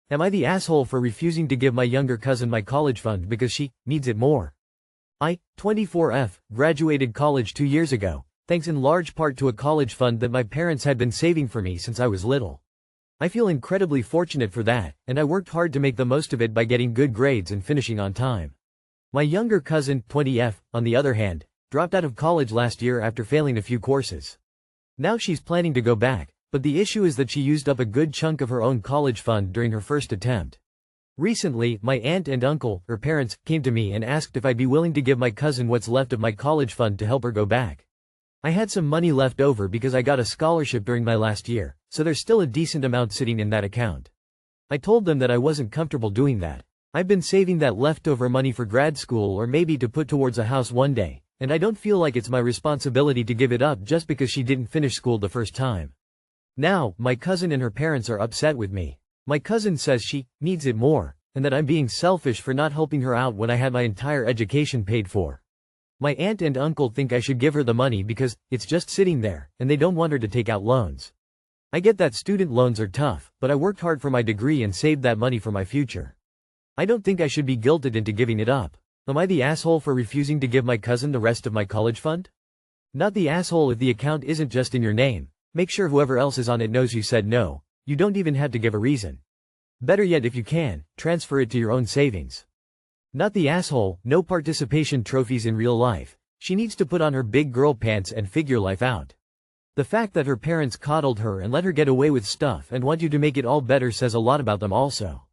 Am I the asshole for refusing to give my younger cousin my college fund because she needs it more? I, 24F, graduated college 2 years ago, thanks in large part to a college fund that my parents had been saving for me since I was little. I feel incredibly fortunate for that, and I worked hard to make the most of it by getting good grades and finishing on time. My younger cousin, 20F, on the other hand, dropped out of college last year after failing a few courses. Now she's planning to go back, but the issue is that she used up a good chunk of her own college fund during her first attempt. Recently, my aunt and uncle, her parents, came to me and asked if I'd be willing to give my cousin what's left of my college fund to help her go back. I had some money left over because I got a scholarship during my last year, so there's still a decent amount sitting in that account. I told them that I wasn't comfortable doing that. I've been saving that leftover money for grad school or maybe to put towards a house one day, and I don't feel like it's my responsibility to give it up just because she didn't finish school the first time. Now, my cousin and her parents are upset with me. My cousin says she needs it more, and that I'm being selfish for not helping her out when I had my entire education paid for. My aunt and uncle think I should give her the money because it's just sitting there, and they don't want her to take out loans. I get that student loans are tough, but I worked hard for my degree and saved that money for my future. I don't think I should be guilted into giving it up. Am I the asshole for refusing to give my cousin the rest of my college fund? Not the asshole if the account isn't just in your name. Make sure whoever else is on it knows you said no. You don't even have to give a reason. Better yet, if you can, transfer it to your own savings. Not the asshole, no participation trophies in real life. She needs to put on her big girl pants and figure life out. The fact that her parents coddled her and let her get away with stuff and want you to make it all better says a lot about them also.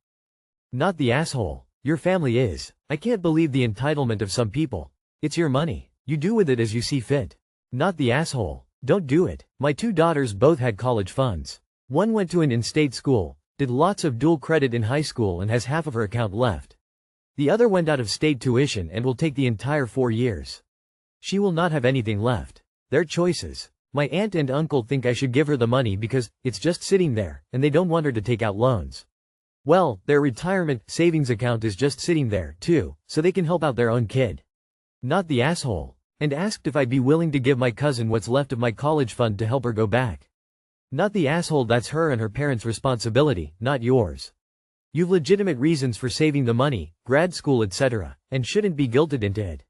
Not the asshole. Your family is. I can't believe the entitlement of some people. It's your money. You do with it as you see fit. Not the asshole. Don't do it. My 2 daughters both had college funds. One went to an in-state school, did lots of dual credit in high school and has half of her account left. The other went out of state tuition and will take the entire 4 years. She will not have anything left. Their choices. My aunt and uncle think I should give her the money because it's just sitting there, and they don't want her to take out loans. Well, their retirement savings account is just sitting there, too, so they can help out their own kid. Not the asshole. And asked if I'd be willing to give my cousin what's left of my college fund to help her go back. Not the asshole. That's her and her parents' responsibility, not yours. You've legitimate reasons for saving the money, grad school, etc., and shouldn't be guilted into it.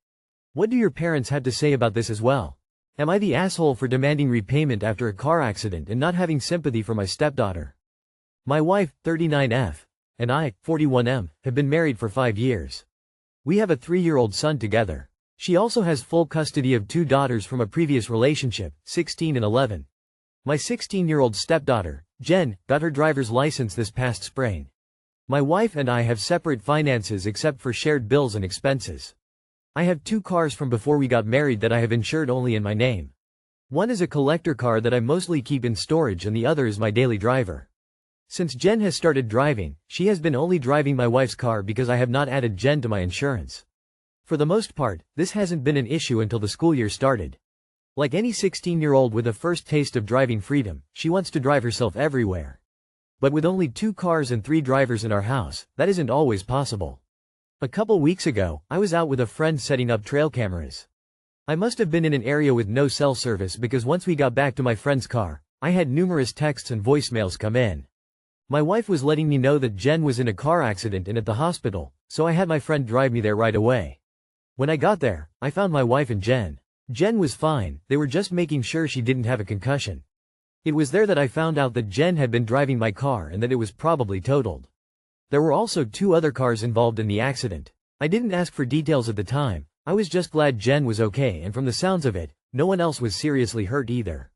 What do your parents have to say about this as well? Am I the asshole for demanding repayment after a car accident and not having sympathy for my stepdaughter? My wife, 39F, and I, 41M, have been married for 5 years. We have a 3-year-old son together. She also has full custody of 2 daughters from a previous relationship, 16 and 11. My 16-year-old stepdaughter, Jen, got her driver's license this past spring. My wife and I have separate finances except for shared bills and expenses. I have 2 cars from before we got married that I have insured only in my name. One is a collector car that I mostly keep in storage and the other is my daily driver. Since Jen has started driving, she has been only driving my wife's car because I have not added Jen to my insurance. For the most part, this hasn't been an issue until the school year started. Like any 16-year-old with a first taste of driving freedom, she wants to drive herself everywhere. But with only 2 cars and 3 drivers in our house, that isn't always possible. A couple weeks ago, I was out with a friend setting up trail cameras. I must have been in an area with no cell service because once we got back to my friend's car, I had numerous texts and voicemails come in. My wife was letting me know that Jen was in a car accident and at the hospital, so I had my friend drive me there right away. When I got there, I found my wife and Jen. Jen was fine, they were just making sure she didn't have a concussion. It was there that I found out that Jen had been driving my car and that it was probably totaled. There were also 2 other cars involved in the accident. I didn't ask for details at the time, I was just glad Jen was okay, and from the sounds of it, no one else was seriously hurt either.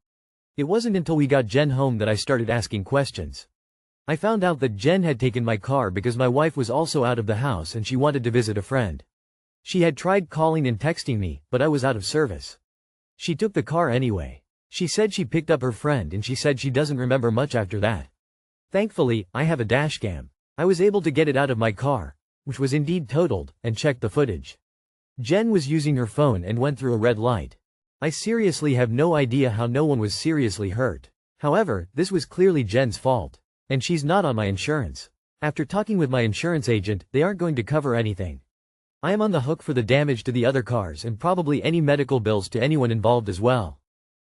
It wasn't until we got Jen home that I started asking questions. I found out that Jen had taken my car because my wife was also out of the house and she wanted to visit a friend. She had tried calling and texting me, but I was out of service. She took the car anyway. She said she picked up her friend and she said she doesn't remember much after that. Thankfully, I have a dashcam. I was able to get it out of my car, which was indeed totaled, and checked the footage. Jen was using her phone and went through a red light. I seriously have no idea how no one was seriously hurt. However, this was clearly Jen's fault. And she's not on my insurance. After talking with my insurance agent, they aren't going to cover anything. I am on the hook for the damage to the other cars and probably any medical bills to anyone involved as well.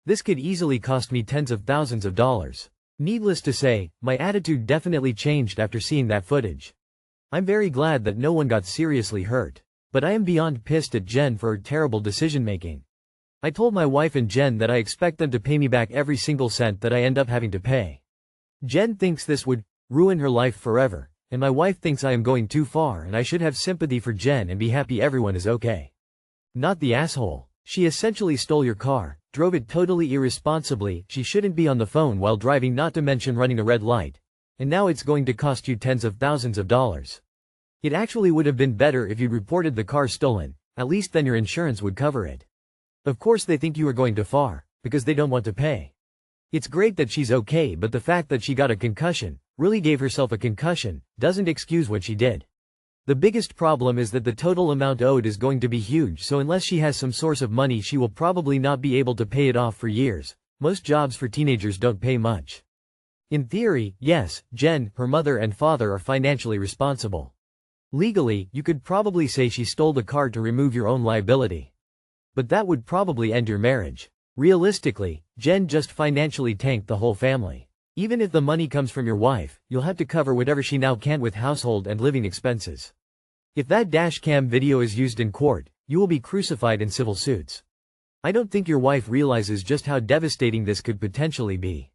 This could easily cost me tens of thousands of dollars. Needless to say, my attitude definitely changed after seeing that footage. I'm very glad that no one got seriously hurt. But I am beyond pissed at Jen for her terrible decision-making. I told my wife and Jen that I expect them to pay me back every single cent that I end up having to pay. Jen thinks this would ruin her life forever, and my wife thinks I am going too far and I should have sympathy for Jen and be happy everyone is okay. Not the asshole. She essentially stole your car, drove it totally irresponsibly, she shouldn't be on the phone while driving, not to mention running a red light. And now it's going to cost you tens of thousands of dollars. It actually would have been better if you'd reported the car stolen, at least then your insurance would cover it. Of course they think you are going too far, because they don't want to pay. It's great that she's okay, but the fact that she got a concussion, really gave herself a concussion, doesn't excuse what she did. The biggest problem is that the total amount owed is going to be huge, so unless she has some source of money she will probably not be able to pay it off for years. Most jobs for teenagers don't pay much. In theory, yes, Jen, her mother and father are financially responsible. Legally, you could probably say she stole the car to remove your own liability. But that would probably end your marriage. Realistically, Jen just financially tanked the whole family. Even if the money comes from your wife, you'll have to cover whatever she now can with household and living expenses. If that dashcam video is used in court, you will be crucified in civil suits. I don't think your wife realizes just how devastating this could potentially be.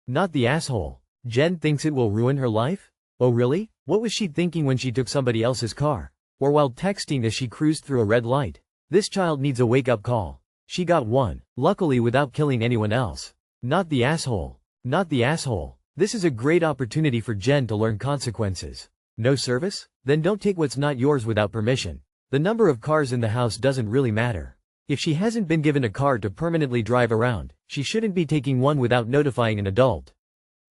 Not the asshole. Jen thinks it will ruin her life? Oh really? What was she thinking when she took somebody else's car? Or while texting as she cruised through a red light? This child needs a wake-up call. She got one, luckily without killing anyone else. Not the asshole. Not the asshole. This is a great opportunity for Jen to learn consequences. No service? Then don't take what's not yours without permission. The number of cars in the house doesn't really matter. If she hasn't been given a car to permanently drive around, she shouldn't be taking one without notifying an adult.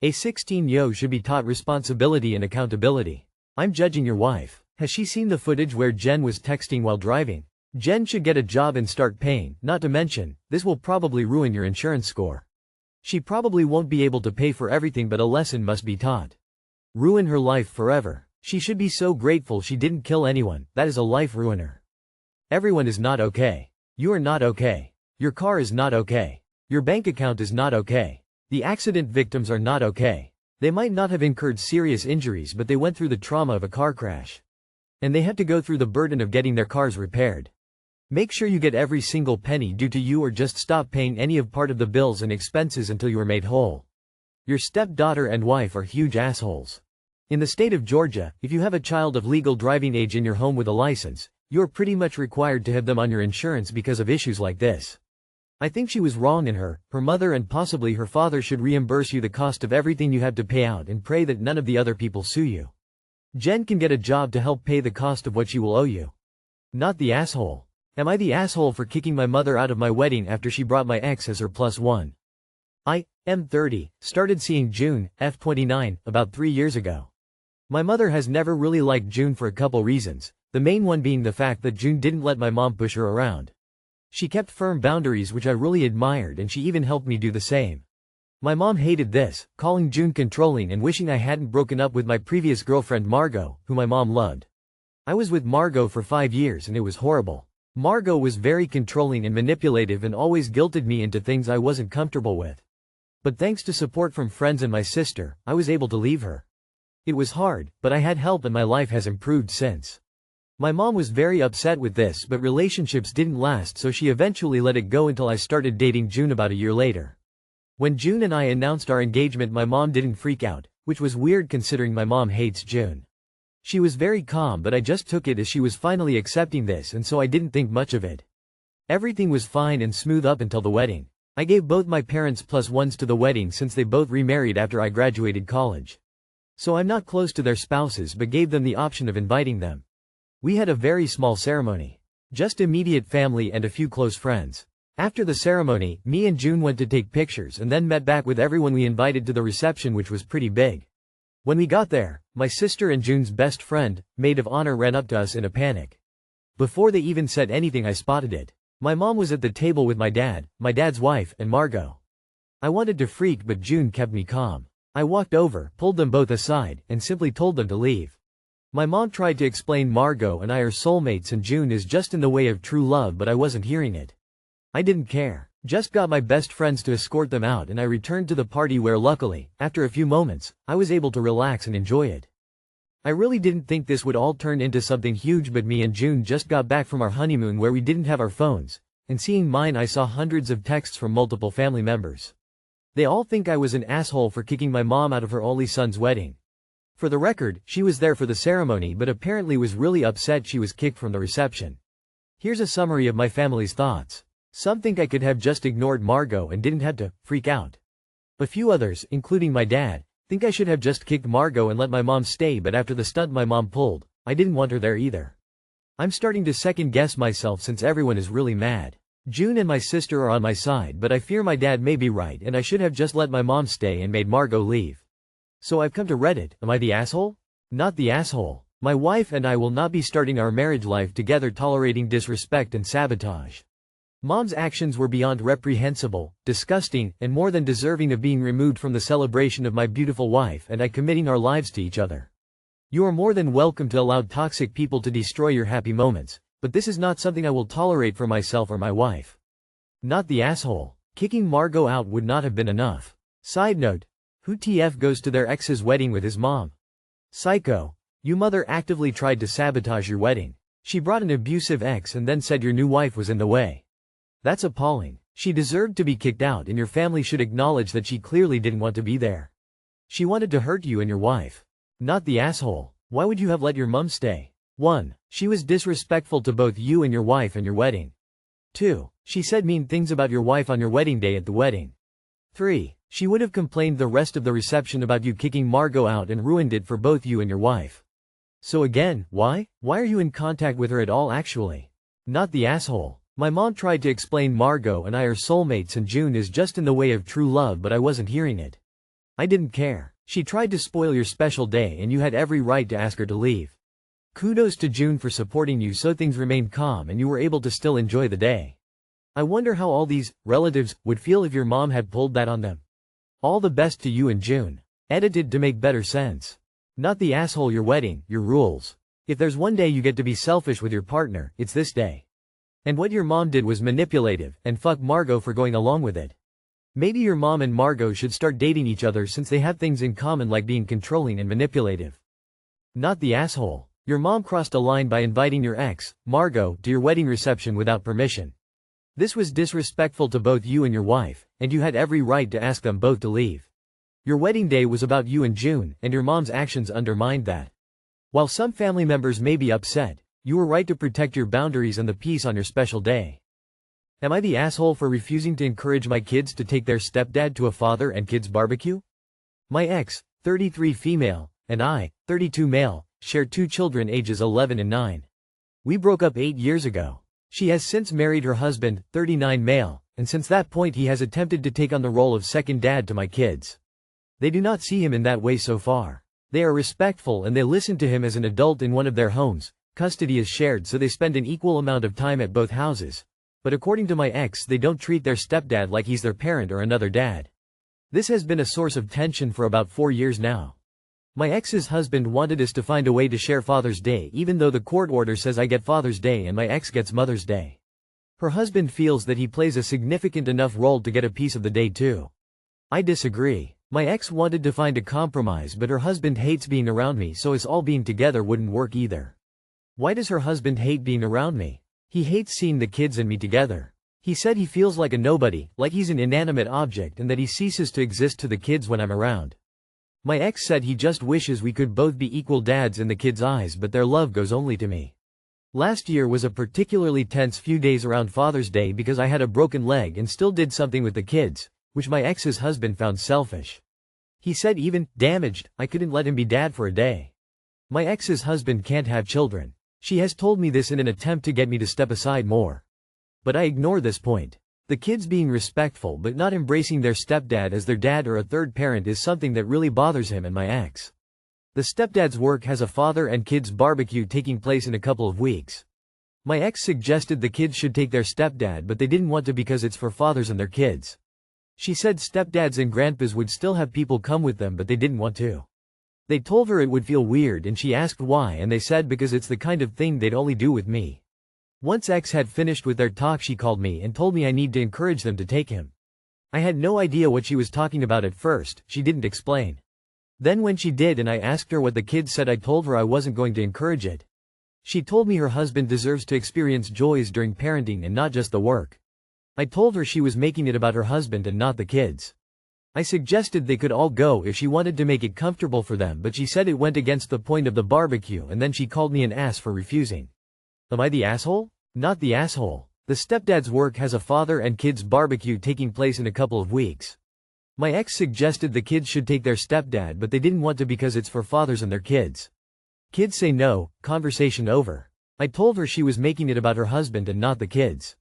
A 16-year-old should be taught responsibility and accountability. I'm judging your wife. Has she seen the footage where Jen was texting while driving? Jen should get a job and start paying, not to mention, this will probably ruin your insurance score. She probably won't be able to pay for everything, but a lesson must be taught. Ruin her life forever. She should be so grateful she didn't kill anyone. That is a life ruiner. Everyone is not okay. You are not okay. Your car is not okay. Your bank account is not okay. The accident victims are not okay. They might not have incurred serious injuries, but they went through the trauma of a car crash. And they had to go through the burden of getting their cars repaired. Make sure you get every single penny due to you, or just stop paying any of part of the bills and expenses until you are made whole. Your stepdaughter and wife are huge assholes. In the state of Georgia, if you have a child of legal driving age in your home with a license, you are pretty much required to have them on your insurance because of issues like this. I think she was wrong, and her mother and possibly her father should reimburse you the cost of everything you had to pay out, and pray that none of the other people sue you. Jen can get a job to help pay the cost of what she will owe you. Not the asshole. Am I the asshole for kicking my mother out of my wedding after she brought my ex as her +1? I am 30, started seeing June, 29, about 3 years ago. My mother has never really liked June for a couple reasons, the main one being the fact that June didn't let my mom push her around. She kept firm boundaries, which I really admired, and she even helped me do the same. My mom hated this, calling June controlling and wishing I hadn't broken up with my previous girlfriend Margot, who my mom loved. I was with Margot for 5 years and it was horrible. Margot was very controlling and manipulative and always guilted me into things I wasn't comfortable with. But thanks to support from friends and my sister, I was able to leave her. It was hard, but I had help and my life has improved since. My mom was very upset with this, but relationships didn't last, so she eventually let it go until I started dating June about a year later. When June and I announced our engagement, my mom didn't freak out, which was weird considering my mom hates June. She was very calm, but I just took it as she was finally accepting this, and so I didn't think much of it. Everything was fine and smooth up until the wedding. I gave both my parents +1s to the wedding since they both remarried after I graduated college. So I'm not close to their spouses, but gave them the option of inviting them. We had a very small ceremony. Just immediate family and a few close friends. After the ceremony, me and June went to take pictures and then met back with everyone we invited to the reception, which was pretty big. When we got there, my sister and June's best friend, maid of honor, ran up to us in a panic. Before they even said anything, I spotted it. My mom was at the table with my dad's wife, and Margot. I wanted to freak, but June kept me calm. I walked over, pulled them both aside, and simply told them to leave. My mom tried to explain Margot and I are soulmates and June is just in the way of true love, but I wasn't hearing it. I didn't care. Just got my best friends to escort them out and I returned to the party where luckily, after a few moments, I was able to relax and enjoy it. I really didn't think this would all turn into something huge, but me and June just got back from our honeymoon where we didn't have our phones, and seeing mine I saw hundreds of texts from multiple family members. They all think I was an asshole for kicking my mom out of her only son's wedding. For the record, she was there for the ceremony but apparently was really upset she was kicked from the reception. Here's a summary of my family's thoughts. Some think I could have just ignored Margot and didn't have to freak out. A few others, including my dad, think I should have just kicked Margot and let my mom stay, but after the stunt my mom pulled, I didn't want her there either. I'm starting to second guess myself since everyone is really mad. June and my sister are on my side, but I fear my dad may be right and I should have just let my mom stay and made Margot leave. So I've come to Reddit. Am I the asshole? Not the asshole. My wife and I will not be starting our marriage life together tolerating disrespect and sabotage. Mom's actions were beyond reprehensible, disgusting, and more than deserving of being removed from the celebration of my beautiful wife and I committing our lives to each other. You are more than welcome to allow toxic people to destroy your happy moments, but this is not something I will tolerate for myself or my wife. Not the asshole. Kicking Margot out would not have been enough. Side note, who TF goes to their ex's wedding with his mom? Psycho. You mother actively tried to sabotage your wedding. She brought an abusive ex and then said your new wife was in the way. That's appalling. She deserved to be kicked out and your family should acknowledge that she clearly didn't want to be there. She wanted to hurt you and your wife. Not the asshole. Why would you have let your mom stay? 1. She was disrespectful to both you and your wife and your wedding. 2. She said mean things about your wife on your wedding day at the wedding. 3. She would have complained the rest of the reception about you kicking Margot out and ruined it for both you and your wife. So again, why? Why are you in contact with her at all actually? Not the asshole. My mom tried to explain Margot and I are soulmates and June is just in the way of true love, but I wasn't hearing it. I didn't care. She tried to spoil your special day and you had every right to ask her to leave. Kudos to June for supporting you so things remained calm and you were able to still enjoy the day. I wonder how all these relatives would feel if your mom had pulled that on them. All the best to you and June. Edited to make better sense. Not the asshole. Your wedding, your rules. If there's one day you get to be selfish with your partner, it's this day. And what your mom did was manipulative, and fuck Margot for going along with it. Maybe your mom and Margot should start dating each other since they have things in common like being controlling and manipulative. Not the asshole. Your mom crossed a line by inviting your ex, Margot, to your wedding reception without permission. This was disrespectful to both you and your wife, and you had every right to ask them both to leave. Your wedding day was about you and June, and your mom's actions undermined that. While some family members may be upset, you were right to protect your boundaries and the peace on your special day. Am I the asshole for refusing to encourage my kids to take their stepdad to a father and kids barbecue? My ex, 33 female, and I, 32 male, share 2 children ages 11 and 9. We broke up 8 years ago. She has since married her husband, 39 male, and since that point he has attempted to take on the role of second dad to my kids. They do not see him in that way so far. They are respectful and they listen to him as an adult in one of their homes. Custody is shared so they spend an equal amount of time at both houses. But according to my ex, they don't treat their stepdad like he's their parent or another dad. This has been a source of tension for about 4 years now. My ex's husband wanted us to find a way to share Father's Day even though the court order says I get Father's Day and my ex gets Mother's Day. Her husband feels that he plays a significant enough role to get a piece of the day too. I disagree. My ex wanted to find a compromise but her husband hates being around me so us all being together wouldn't work either. Why does her husband hate being around me? He hates seeing the kids and me together. He said he feels like a nobody, like he's an inanimate object and that he ceases to exist to the kids when I'm around. My ex said he just wishes we could both be equal dads in the kids' eyes but their love goes only to me. Last year was a particularly tense few days around Father's Day because I had a broken leg and still did something with the kids, which my ex's husband found selfish. He said even, damaged, I couldn't let him be dad for a day. My ex's husband can't have children. She has told me this in an attempt to get me to step aside more. But I ignore this point. The kids being respectful but not embracing their stepdad as their dad or a third parent is something that really bothers him and my ex. The stepdad's work has a father and kids barbecue taking place in a couple of weeks. My ex suggested the kids should take their stepdad but they didn't want to because it's for fathers and their kids. She said stepdads and grandpas would still have people come with them but they didn't want to. They told her it would feel weird and she asked why and they said because it's the kind of thing they'd only do with me. Once ex had finished with their talk, she called me and told me I need to encourage them to take him. I had no idea what she was talking about at first. She didn't explain. Then when she did and I asked her what the kids said, I told her I wasn't going to encourage it. She told me her husband deserves to experience joys during parenting and not just the work. I told her she was making it about her husband and not the kids. I suggested they could all go if she wanted to make it comfortable for them, but she said it went against the point of the barbecue, and then she called me an ass for refusing. Am I the asshole? Not the asshole. The stepdad's work has a father and kids barbecue taking place in a couple of weeks. My ex suggested the kids should take their stepdad, but they didn't want to because it's for fathers and their kids. Kids say no, conversation over. I told her she was making it about her husband and not the kids.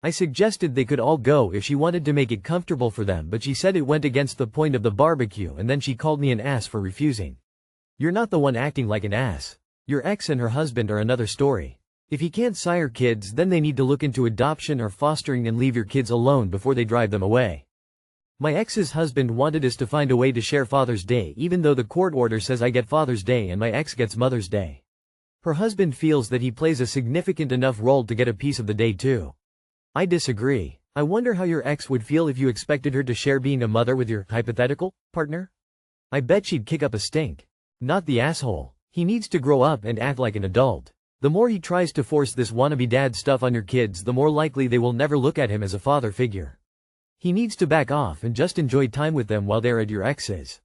I suggested they could all go if she wanted to make it comfortable for them, but she said it went against the point of the barbecue, and then she called me an ass for refusing. You're not the one acting like an ass. Your ex and her husband are another story. If he can't sire kids, then they need to look into adoption or fostering and leave your kids alone before they drive them away. My ex's husband wanted us to find a way to share Father's Day, even though the court order says I get Father's Day and my ex gets Mother's Day. Her husband feels that he plays a significant enough role to get a piece of the day too. I disagree. I wonder how your ex would feel if you expected her to share being a mother with your hypothetical partner? I bet she'd kick up a stink. Not the asshole. He needs to grow up and act like an adult. The more he tries to force this wannabe dad stuff on your kids, the more likely they will never look at him as a father figure. He needs to back off and just enjoy time with them while they're at your ex's.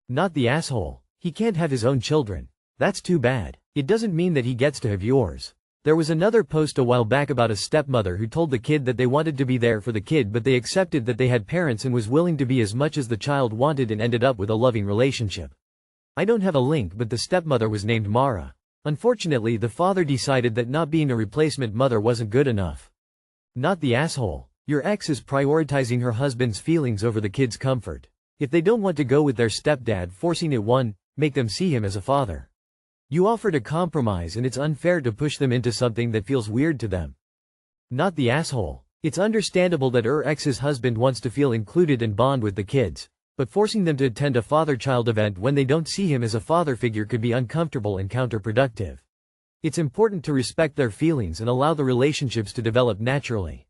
Not the asshole. He can't have his own children. That's too bad. It doesn't mean that he gets to have yours. There was another post a while back about a stepmother who told the kid that they wanted to be there for the kid, but they accepted that they had parents and was willing to be as much as the child wanted and ended up with a loving relationship. I don't have a link, but the stepmother was named Mara. Unfortunately, the father decided that not being a replacement mother wasn't good enough. Not the asshole. Your ex is prioritizing her husband's feelings over the kid's comfort. If they don't want to go with their stepdad, forcing it, one, make them see him as a father. You offered a compromise and it's unfair to push them into something that feels weird to them. Not the asshole. It's understandable that her ex's husband wants to feel included and bond with the kids, but forcing them to attend a father-child event when they don't see him as a father figure could be uncomfortable and counterproductive. It's important to respect their feelings and allow the relationships to develop naturally.